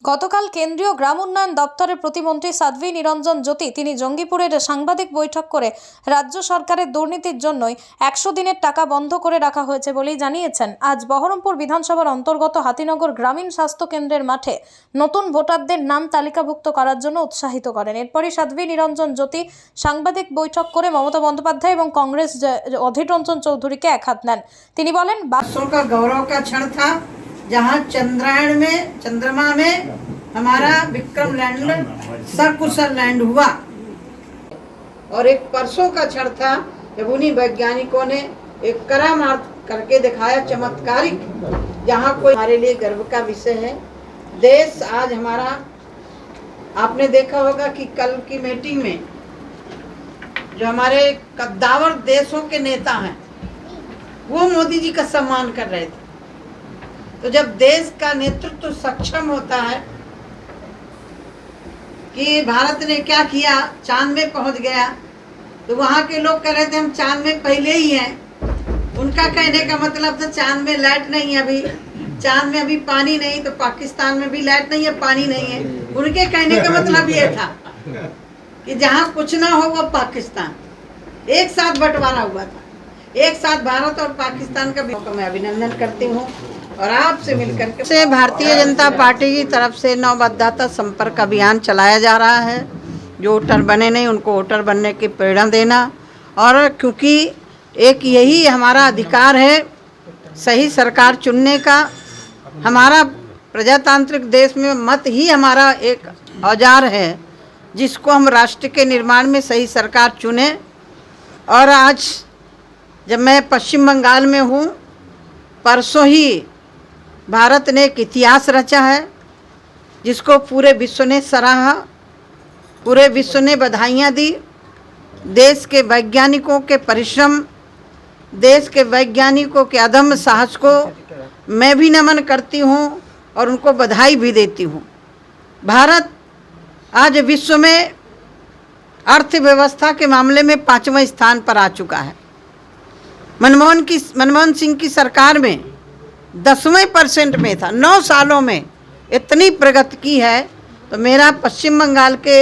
গতকাল কেন্দ্রীয় গ্রাম উন্নয়ন দপ্তরের প্রতিমন্ত্রী সাধ্বী নিরঞ্জন জ্যোতি তিনি জঙ্গিপুরের সাংবাদিক বৈঠক করে রাজ্য সরকারের দুর্নীতির জন্যই 100 দিনের টাকা বন্ধ করে রাখা হয়েছে বলেই জানিয়েছেন। আজ বহরমপুর বিধানসভার অন্তর্গত হাতিনগর গ্রামীণ স্বাস্থ্য কেন্দ্রের মাঠে নতুন ভোটারদের নাম তালিকাভুক্ত করার জন্য উৎসাহিত করেন। এরপরই সাধ্বী নিরঞ্জন জ্যোতি সাংবাদিক বৈঠক করে মমতা বন্দ্যোপাধ্যায় এবং কংগ্রেস অধীর রঞ্জন চৌধুরীকে এক হাত নেন। তিনি বলেন, गौरव का क्षण था जहां चंद्रायण में चंद्रमा में हमारा विक्रम लैंडर सकुशल लैंड हुआ, और एक परसों का क्षण था जब उन्हीं वैज्ञानिकों ने एक करामात करके दिखाया, चमत्कारिक, जहां कोई हमारे लिए गर्व का विषय है। देश आज हमारा, आपने देखा होगा कि कल की मीटिंग में जो हमारे कद्दावर देशों के नेता हैं वो मोदी जी का सम्मान कर रहे थे। तो जब देश का नेतृत्व सक्षम होता है कि भारत ने क्या किया, चांद में पहुंच गया, तो वहाँ के लोग कह रहे थे हम चांद में पहले ही हैं। उनका कहने का मतलब था चांद में लाइट नहीं है, अभी चांद में अभी पानी नहीं, तो पाकिस्तान में भी लाइट नहीं है, पानी नहीं है। उनके कहने का मतलब ये था कि जहाँ कुछ ना हो वो पाकिस्तान। एक साथ बंटवारा हुआ था, एक साथ भारत और पाकिस्तान का भी मैं अभिनंदन करती हूँ। और आपसे मिलकर के से भारतीय जनता पार्टी की तरफ से नवमतदाता संपर्क अभियान चलाया जा रहा है। जो वोटर बने नहीं उनको वोटर बनने की प्रेरणा देना, और क्योंकि एक यही हमारा अधिकार है सही सरकार चुनने का। हमारा प्रजातांत्रिक देश में मत ही हमारा एक औजार है जिसको हम राष्ट्र के निर्माण में सही सरकार चुने। और आज जब मैं पश्चिम बंगाल में हूँ, परसों ही भारत ने एक इतिहास रचा है जिसको पूरे विश्व ने सराहा, पूरे विश्व ने बधाइयाँ दी। देश के वैज्ञानिकों के परिश्रम, देश के वैज्ञानिकों के अदम्य साहस को मैं भी नमन करती हूँ और उनको बधाई भी देती हूँ। भारत आज विश्व में अर्थव्यवस्था के मामले में 5वें स्थान पर आ चुका है। मनमोहन सिंह की सरकार में 10% में था। 9 सालों में इतनी प्रगति की है। तो मेरा पश्चिम बंगाल के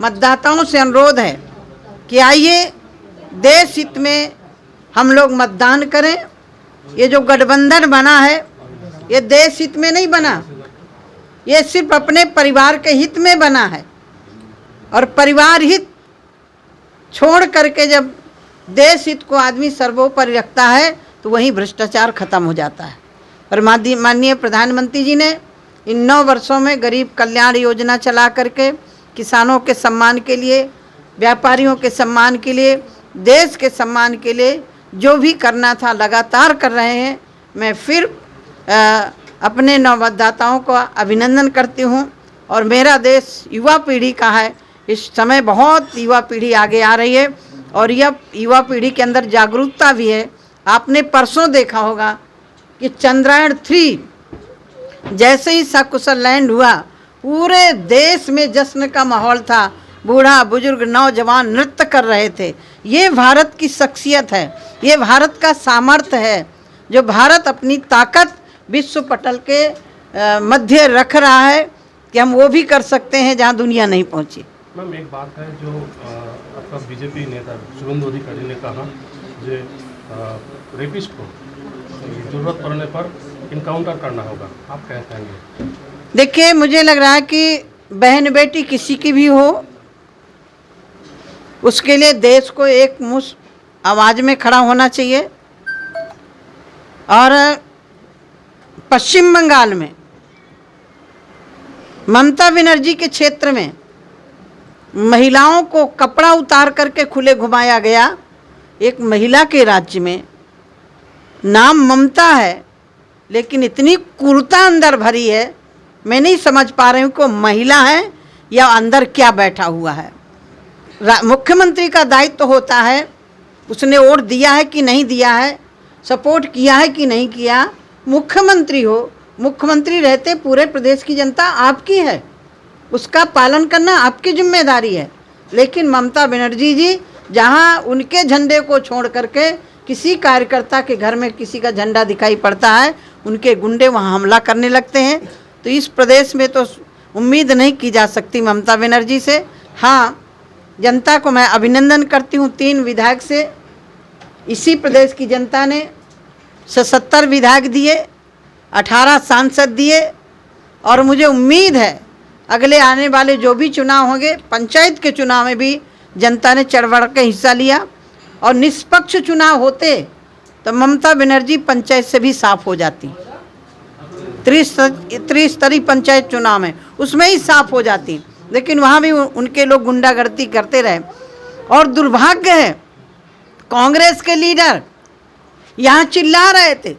मतदाताओं से अनुरोध है कि आइए देश हित में हम लोग मतदान करें। ये जो गठबंधन बना है ये देश हित में नहीं बना, ये सिर्फ अपने परिवार के हित में बना है। और परिवार हित छोड़ करके जब देश हित को आदमी सर्वोपरि रखता है तो वहीं भ्रष्टाचार खत्म हो जाता है। और माननीय प्रधानमंत्री जी ने इन 9 वर्षों में गरीब कल्याण योजना चला करके किसानों के सम्मान के लिए, व्यापारियों के सम्मान के लिए, देश के सम्मान के लिए जो भी करना था लगातार कर रहे हैं। मैं फिर अपने नवमतदाताओं को अभिनंदन करती हूँ। और मेरा देश युवा पीढ़ी का है, इस समय बहुत युवा पीढ़ी आगे आ रही है और यह युवा पीढ़ी के अंदर जागरूकता भी है। आपने परसों देखा होगा कि चंद्रायण 3 जैसे ही सकुशल लैंड हुआ, पूरे देश में जश्न का माहौल था। बूढ़ा बुजुर्ग नौजवान नृत्य कर रहे थे। ये भारत की शख्सियत है, ये भारत का सामर्थ्य है जो भारत अपनी ताकत विश्व पटल के मध्य रख रहा है कि हम वो भी कर सकते हैं जहाँ दुनिया नहीं पहुँची। मैम, एक बात है जो आपका बीजेपी नेता शुभेंदु अधिकारी ने कहा जो रेपिस्ट को जरूरत पड़ने पर इनकाउंटर करना होगा, आप क्या कहेंगे? देखिए, मुझे लग रहा है कि बहन बेटी किसी की भी हो, उसके लिए देश को एक मुश्त आवाज़ में खड़ा होना चाहिए। और पश्चिम बंगाल में ममता बनर्जी के क्षेत्र में महिलाओं को कपड़ा उतार करके खुले घुमाया गया। एक महिला के राज्य में नाम ममता है लेकिन इतनी क्रूरता अंदर भरी है, मैं नहीं समझ पा रही हूँ कि महिला है या अंदर क्या बैठा हुआ है। मुख्यमंत्री का दायित्व तो होता है, उसने वोट दिया है कि नहीं दिया है, सपोर्ट किया है कि नहीं किया। मुख्यमंत्री हो, मुख्यमंत्री रहते पूरे प्रदेश की जनता आपकी है, उसका पालन करना आपकी जिम्मेदारी है। लेकिन ममता बनर्जी जी जहाँ उनके झंडे को छोड़ करके किसी कार्यकर्ता के घर में किसी का झंडा दिखाई पड़ता है, उनके गुंडे वहाँ हमला करने लगते हैं। तो इस प्रदेश में तो उम्मीद नहीं की जा सकती ममता बनर्जी से। हाँ, जनता को मैं अभिनंदन करती हूँ, 3 विधायक से इसी प्रदेश की जनता ने 77 विधायक दिए, 18 सांसद दिए, और मुझे उम्मीद है अगले आने वाले जो भी चुनाव होंगे, पंचायत के चुनाव में भी जनता ने चढ़ बढ़ के हिस्सा लिया, और निष्पक्ष चुनाव होते तो ममता बनर्जी पंचायत से भी साफ हो जाती। त्रिस्तरीय पंचायत चुनाव में उसमें ही साफ हो जाती, लेकिन वहाँ भी उनके लोग गुंडागर्दी करते रहे। और दुर्भाग्य है, कांग्रेस के लीडर यहाँ चिल्ला रहे थे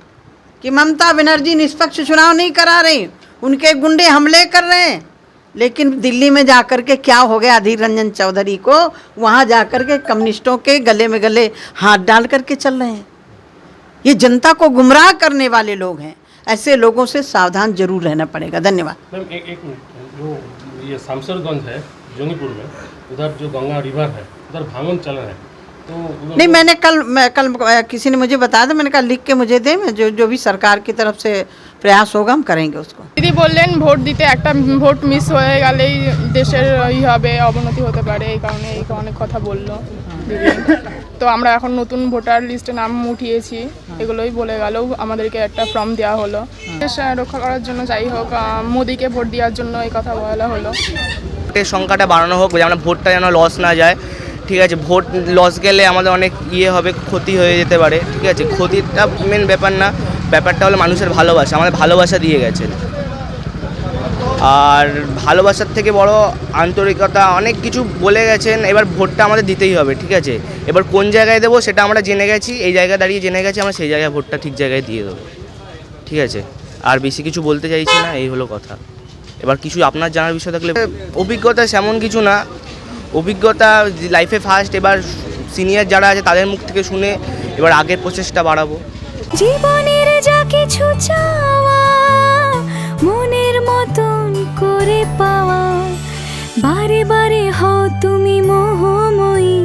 कि ममता बनर्जी निष्पक्ष चुनाव नहीं करा रही, उनके गुंडे हमले कर रहे हैं। लेकिन दिल्ली में जाकर के क्या हो गया अधीर रंजन चौधरी को, वहाँ जाकर के कम्युनिस्टों के गले में गले हाथ डाल करके चल रहे हैं। ये जनता को गुमराह करने वाले लोग हैं, ऐसे लोगों से सावधान जरूर रहना पड़ेगा। धन्यवाद। मैम एक मिनट, जो ये शामसरगंज है जंगीपुर में, उधर जो गंगा रिवर है उधर भांगन चल रहा है, तो नहीं, मैंने कल किसी ने मुझे बताया था, मैंने कहा लिख के मुझे दे, मैं जो भी सरकार की तरफ से प्रयास होगा हम करेंगे उसको। দিদি বললেন ভোট দিতে একটা ভোট মিস হয়ে গেলেই দেশের হবে, অবনতি হতে পারে, এই কারণে অনেক কথা বললো দিদি। তো আমরা এখন নতুন ভোটার লিস্টে নাম উঠিয়েছি, এগুলোই বলে গেল, আমাদেরকে একটা ফর্ম দেওয়া হলো দেশ রক্ষা করার জন্য। যাই হোক, মোদিকে ভোট দেওয়ার জন্য এই কথা বলা হলো। ভোটের সংখ্যাটা বাড়ানো হোক, যেন ভোটটা যেন লস না যায়, ঠিক আছে। ভোট লস গেলে আমাদের অনেক হবে, ক্ষতি হয়ে যেতে পারে, ঠিক আছে। ক্ষতিটা মেন ব্যাপার না, ব্যাপারটা হলো মানুষের ভালোবাসা, আমাদের ভালোবাসা দিয়ে গেছেন। আর ভালোবাসার থেকে বড় আন্তরিকতা, অনেক কিছু বলে গেছেন। এবার ভোটটা আমাদের দিতেই হবে, ঠিক আছে। এবার কোন জায়গায় দেবো সেটা আমরা জেনে গেছি, এই জায়গায় দাঁড়িয়ে জেনে গেছি, আমরা সেই জায়গায় ভোটটা ঠিক জায়গায় দিয়ে দেবো, ঠিক আছে। আর বেশি কিছু বলতে চাইছি না, এই হলো কথা। এবার কিছু আপনার জানার বিষয় থাকলে। অভিজ্ঞতা সেমন কিছু না, অভিজ্ঞতা লাইফে ফার্স্ট, এবার সিনিয়র যারা আছে তাদের মুখ থেকে শুনে এবার আগের প্রচেষ্টা বাড়াবো। জীবনের যা কিছু চাওয়া মনের মতন করে পাওয়া, বারে বারে হও তুমি মোহময়ী,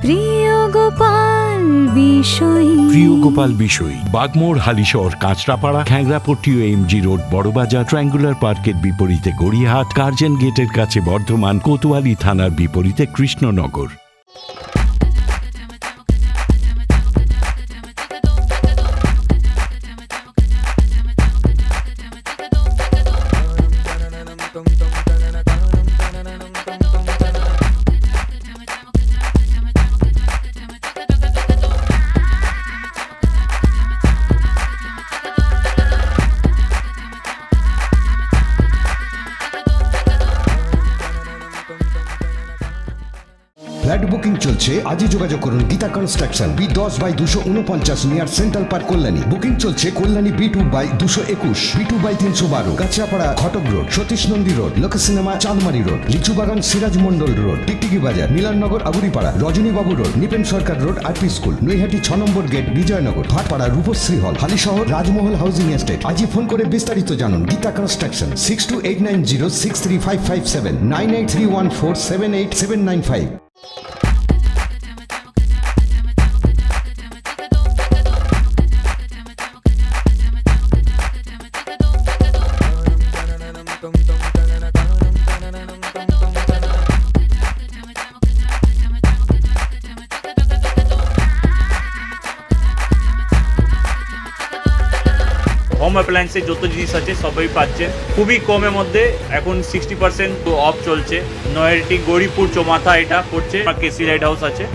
প্রিয় গোপাল বিষয়ী। প্রিয় গোপাল বিষয়ী, বাগমোড়, হালিশহর, কাঁচরাপাড়া, খ্যাংরাপট্টি ও এমজি রোড, বড়বাজার, ট্রায়াঙ্গুলার পার্কের বিপরীতে গড়িয়াহাট, কার্জন গেটের কাছে বর্ধমান, কোতোয়ালি থানার বিপরীতে কৃষ্ণনগর। ফ্ল্যাট বুকিং চলছে, আজই যোগাযোগ করুন Gita construction, B10/249 near central park, Kalyani. Booking চলছে কল্যাণী B2/221, B2/312, কাঁচরাপাড়া, ঘটক রোড, সতীশ নন্দী রোড, লোক সিনেমা, চাঁদমারি রোড, লিচুবাগান, সিরাজ মন্ডল রোড, টিকটিকি বাজার, মিলননগর, আগুরিপাড়া, রজনীবাবু রোড, নিপেন সরকার রোড, আরপি স্কুল, নৈহাটি 6 নম্বর গেট, বিজয়নগর, ভাটপাড়া, রূপশ্রী হল, হালিশহর, রাজমহল হাউজিং এস্টেট। আজই ফোন করে বিস্তারিত জানুন। গীতা কনস্ট্রাকশন, 6289063557, 9831478795। হোম অ্যাপ্লায়েন্সের যত জিনিস আছে সবই পাচ্ছেন খুবই কমের মধ্যে। এখন 60% অফ চলছে। নয়ারটি গৌরীপুর চৌমাথা এটা পড়ছে, কেসি লাইট হাউস আছে।